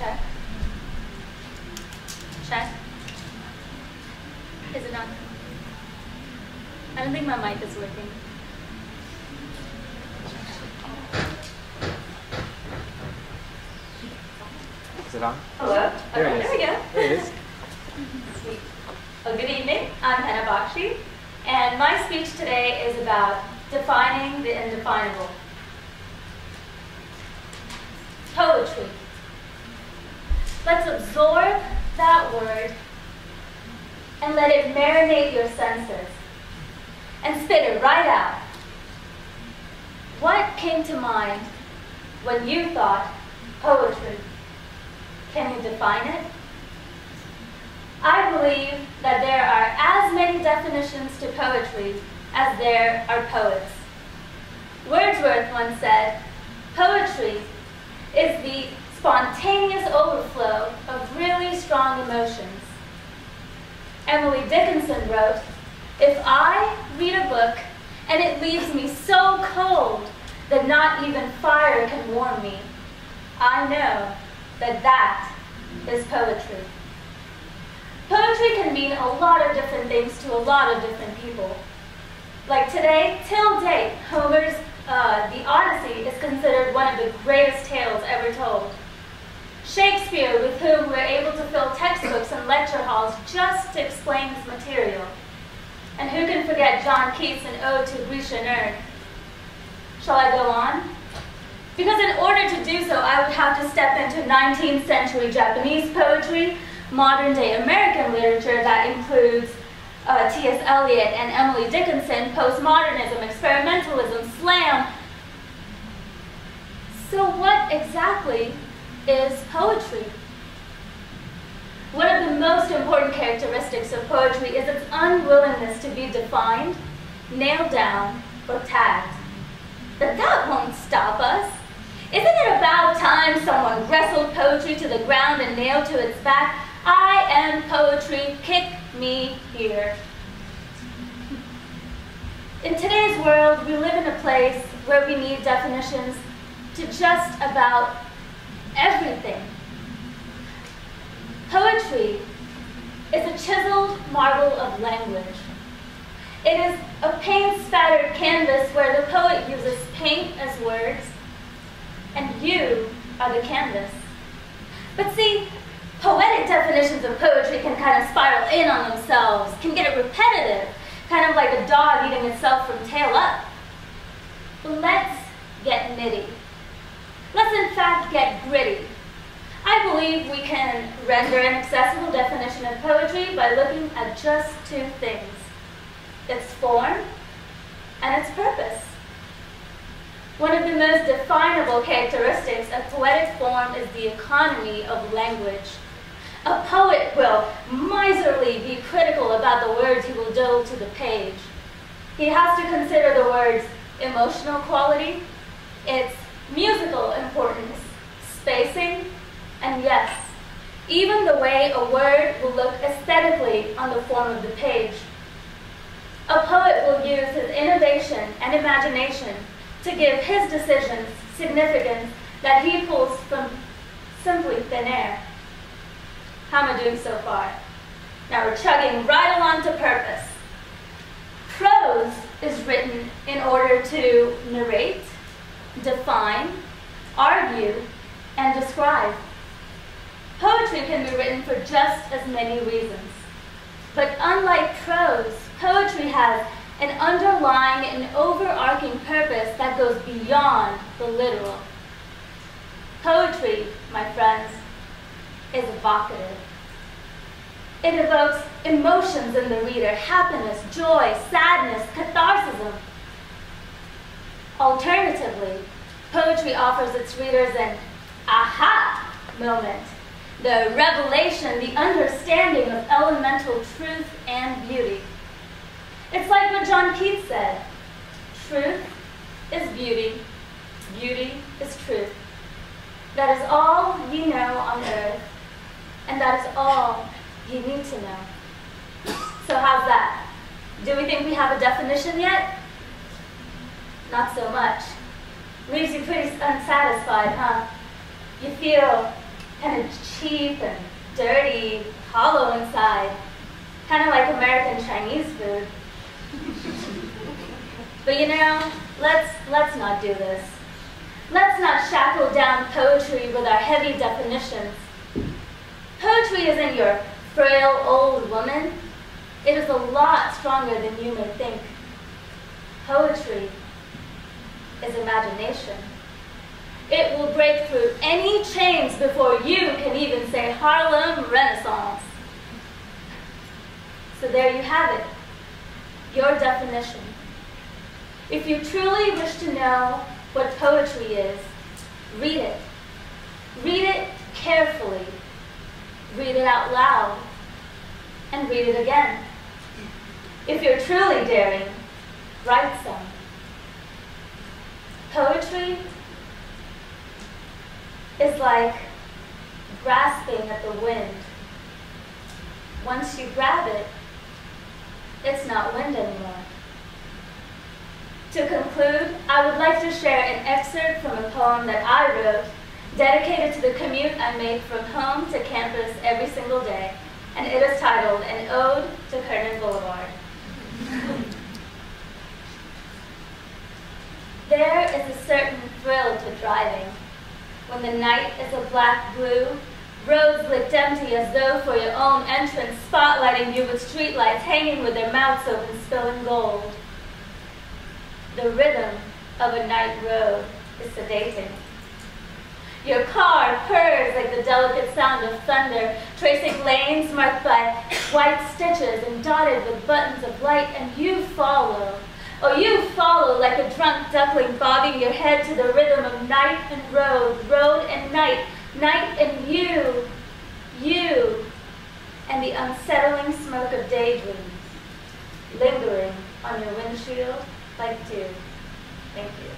Check. Check. Is it on? I don't think my mic is working. Is it on? Hello. There Okay, it is. there we go. There it is. Sweet. Well, good evening. I'm Henna B, and my speech today is about defining the indefinable. Poetry. Let's absorb that word and let it marinate your senses and spit it right out. What came to mind when you thought poetry? Can you define it? I believe that there are as many definitions to poetry as there are poets. Wordsworth once said, "Poetry is the spontaneous overflow of really strong emotions." Emily Dickinson wrote, "If I read a book and it leaves me so cold that not even fire can warm me, I know that that is poetry." Poetry can mean a lot of different things to a lot of different people. Like today, till date, Homer's The Odyssey is considered one of the greatest tales ever told. Shakespeare, with whom we're able to fill textbooks and lecture halls just to explain his material. And who can forget John Keats' Ode to Grecian Urn? Shall I go on? Because in order to do so, I would have to step into 19th century Japanese poetry, modern day American literature that includes T.S. Eliot and Emily Dickinson, postmodernism, experimentalism, slam. So what exactly is poetry? One of the most important characteristics of poetry is its unwillingness to be defined, nailed down, or tagged. But that won't stop us. Isn't it about time someone wrestled poetry to the ground and nailed to its back, "I am poetry, kick me here"? In today's world, we live in a place where we need definitions to just about everything. Poetry is a chiseled marble of language. It is a paint-spattered canvas where the poet uses paint as words, and you are the canvas. But see, poetic definitions of poetry can kind of spiral in on themselves, can get repetitive, kind of like a dog eating itself from tail up. But let's get nitty. Let's in fact get gritty. I believe we can render an accessible definition of poetry by looking at just two things: its form and its purpose. One of the most definable characteristics of poetic form is the economy of language. A poet will miserly be critical about the words he will dole to the page. He has to consider the word's emotional quality, its musical importance, spacing, and yes, even the way a word will look aesthetically on the form of the page. A poet will use his innovation and imagination to give his decisions significance that he pulls from simply thin air. How am I doing so far? Now we're chugging right along to purpose. Prose is written in order to narrate, define, argue, and describe. Poetry can be written for just as many reasons. But unlike prose, poetry has an underlying and overarching purpose that goes beyond the literal. Poetry, my friends, is evocative. It evokes emotions in the reader: happiness, joy, sadness, catharsis. Alternatively, poetry offers its readers an aha moment, the revelation, the understanding of elemental truth and beauty. It's like what John Keats said: truth is beauty, beauty is truth. That is all ye know on earth, and that is all you need to know. So how's that? Do we think we have a definition yet? Not so much. Leaves you pretty unsatisfied, huh? You feel kind of cheap and dirty, hollow inside, kind of like American Chinese food. But you know, let's not do this. Let's not shackle down poetry with our heavy definitions. Poetry isn't your frail old woman. It is a lot stronger than you may think. Poetry is imagination. It will break through any chains before you can even say Harlem Renaissance. So there you have it, your definition. If you truly wish to know what poetry is, read it. Read it carefully. Read it out loud. And read it again. If you're truly daring, write some. Poetry is like grasping at the wind. Once you grab it, it's not wind anymore. To conclude, I would like to share an excerpt from a poem that I wrote, dedicated to the commute I make from home to campus every single day, and it is titled An Ode to Kernan Boulevard. There is a certain thrill to driving, when the night is a black blue, roads looked empty as though for your own entrance, spotlighting you with streetlights hanging with their mouths open, spilling gold. The rhythm of a night road is sedating. Your car purrs like the delicate sound of thunder, tracing lanes marked by white stitches and dotted with buttons of light, and you follow. Oh, you follow like a drunk duckling, bobbing your head to the rhythm of night and road, road and night and you, and the unsettling smoke of daydreams, lingering on your windshield like dew. Thank you.